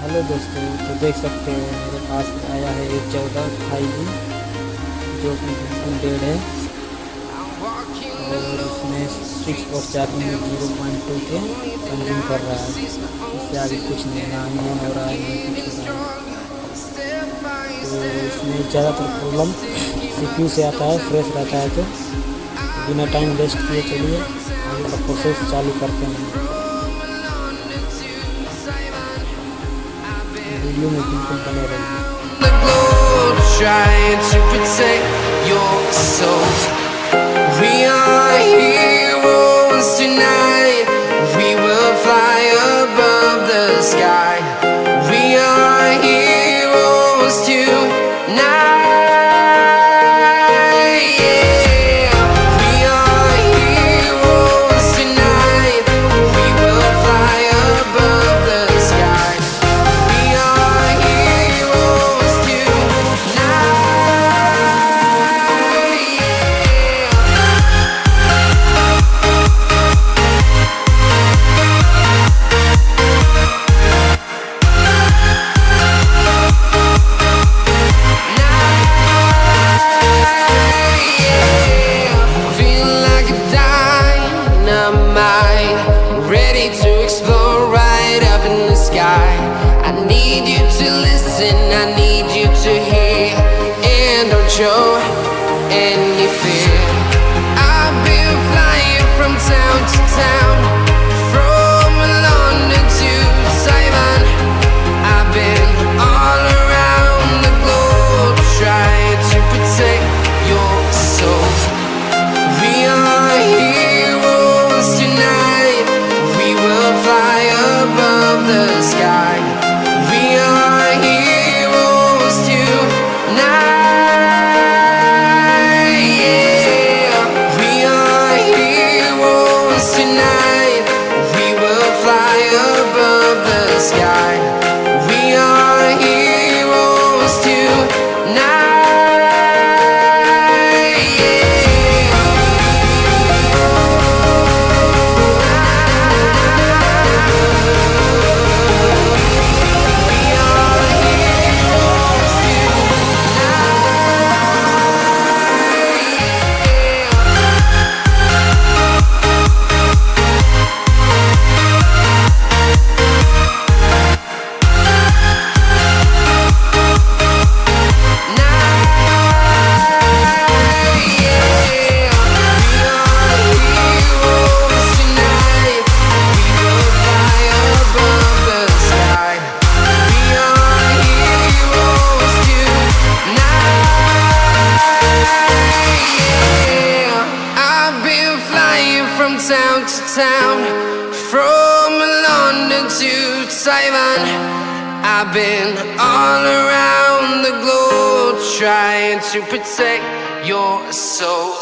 Hello दोस्तों, तो देख सकते हो मेरे पास आया है A14 5G जो कि बिल्कुल डेड है और इसमें 6 और चार्जिंग 0.2 के कंज्यूम कर रहा है। इससे आगे कुछ नहीं, ना ही ऑन हो रहा है ना कुछ हो रहा है। तो इसमें ज़्यादातर प्रॉब्लम CPU से आता है। फ्रेश रहता है तो बिना टाइम वेस्ट किए चलिए आगे का प्रोसेस चालू करते हैं। वीडियो में बिल्कुल बने रहिए। The globe trying to protect your soul. We are heroes tonight. We will fly above the sky. We are heroes tonight. Yeah. We are heroes tonight. We will fly above the sky. We are heroes tonight. Feel like a dynamite, ready to explode right up in the sky. I need you to listen, I need you to hear, and don't show any fear. I've been flying from town to town, from London to Taiwan. I've been all around the globe trying to protect your soul. We are heroes tonight. We will fly above the sky. We are heroes tonight. Yeah. We are heroes tonight. We will fly above the sky. We are heroes tonight. Yeah. Town to town, from London to Taiwan. I've been all around the globe trying to protect your soul.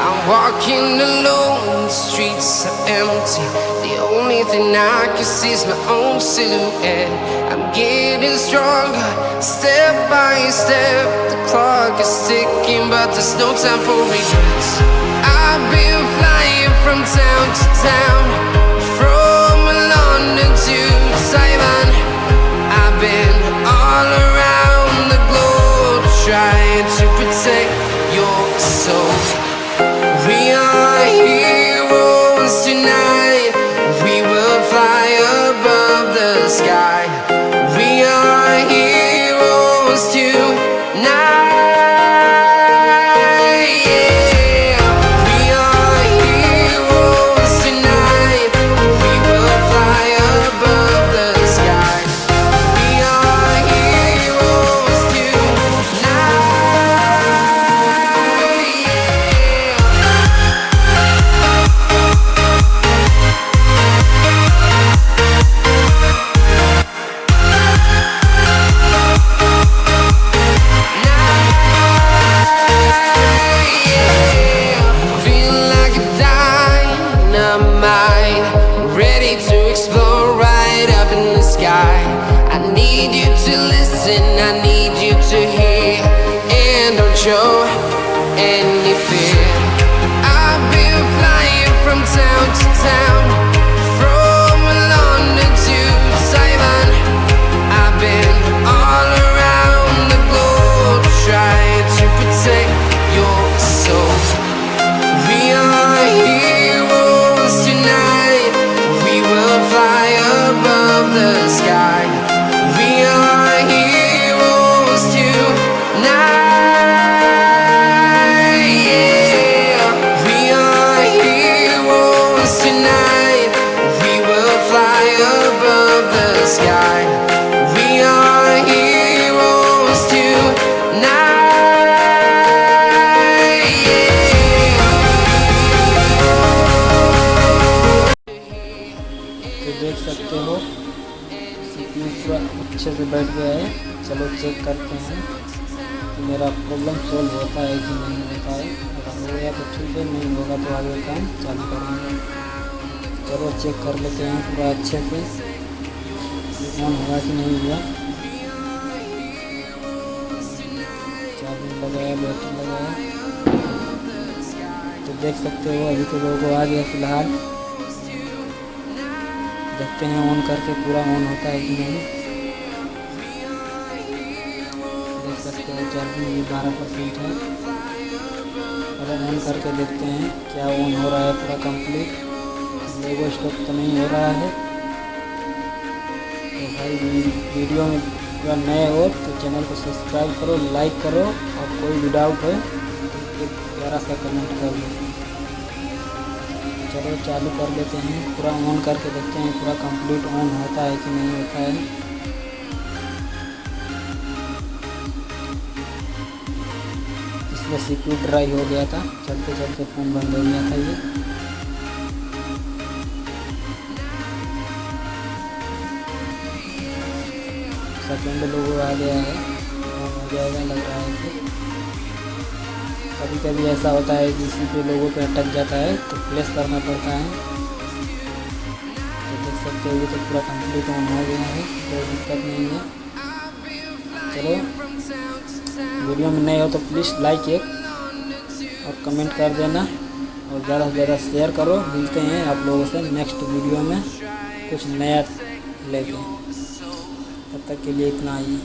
I'm walking alone, the streets are empty. The only thing I can see is my own silhouette. I'm getting stronger, step by step. The clock is ticking, but there's no time for regrets. I've been flying from town to town, from London to Taiwan. I've been all around the globe trying to protect your soul. We are heroes tonight. We will fly above the sky. We are heroes tonight. Yeah. We are heroes tonight. We will fly above the sky. We are heroes tonight. lesson I need you to hear. And don't show any fear. I've been flying from town to town, from London to Taiwan. I've been all around the globe trying to protect your soul. We are heroes tonight. We will fly above the sky. We are heroes tonight. Yeah. We are heroes tonight. We will fly above the sky. We are heroes tonight. तो देख सकते हो CPU पूरा अच्छे से बैठ गया है। चलो चेक करते हैं कि मेरा प्रॉब्लम सॉल्व होता है कि नहीं होता है। अगर हो गया तो ठीक है, नहीं होगा तो आगे काम चालू करेंगे। चलो चेक कर लेते हैं पूरा अच्छे से ऑन हुआ कि नहीं हुआ। चार्जिंग लगाया, बैटरी लगाया, तो देख सकते हो अभी तो लोगों को आ गया फिलहाल। देखते हैं ऑन करके पूरा ऑन होता है कि नहीं। देख सकते हो चार्जिंग भी 12% है। अगर ऑन करके देखते हैं क्या ऑन हो रहा है पूरा कंप्लीट। लोगो स्टॉप तो नहीं हो रहा है। तो भाई वीडियो में पूरा नए हो तो चैनल को सब्सक्राइब करो, लाइक करो, और कोई भी डाउट है तो एक प्यारा सा कमेंट कर दो। चलो चालू कर लेते हैं, पूरा ऑन करके देखते हैं पूरा कंप्लीट ऑन होता है कि नहीं होता है। इसमें सीपीयू ड्राई हो गया था, चलते चलते फ़ोन बंद हो गया था ये। सेकेंड लोगो आ गया है, ऑन हो जाएगा लग रहा है कि। कभी कभी ऐसा होता है कि इसी पे लोगों पे अटक जाता है तो प्लेस करना पड़ता है। तो देख सकते हो ये तो पूरा कंप्लीट ऑन हो गया है, कोई दिक्कत नहीं है। चलो वीडियो में नए हो तो प्लीज़ लाइक एक और कमेंट कर देना, और ज़्यादा से ज़्यादा शेयर करो। मिलते हैं आप लोगों से नेक्स्ट वीडियो में कुछ नया लेके। तब तक के लिए इतना ही।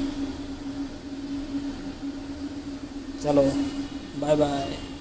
चलो बाय बाय।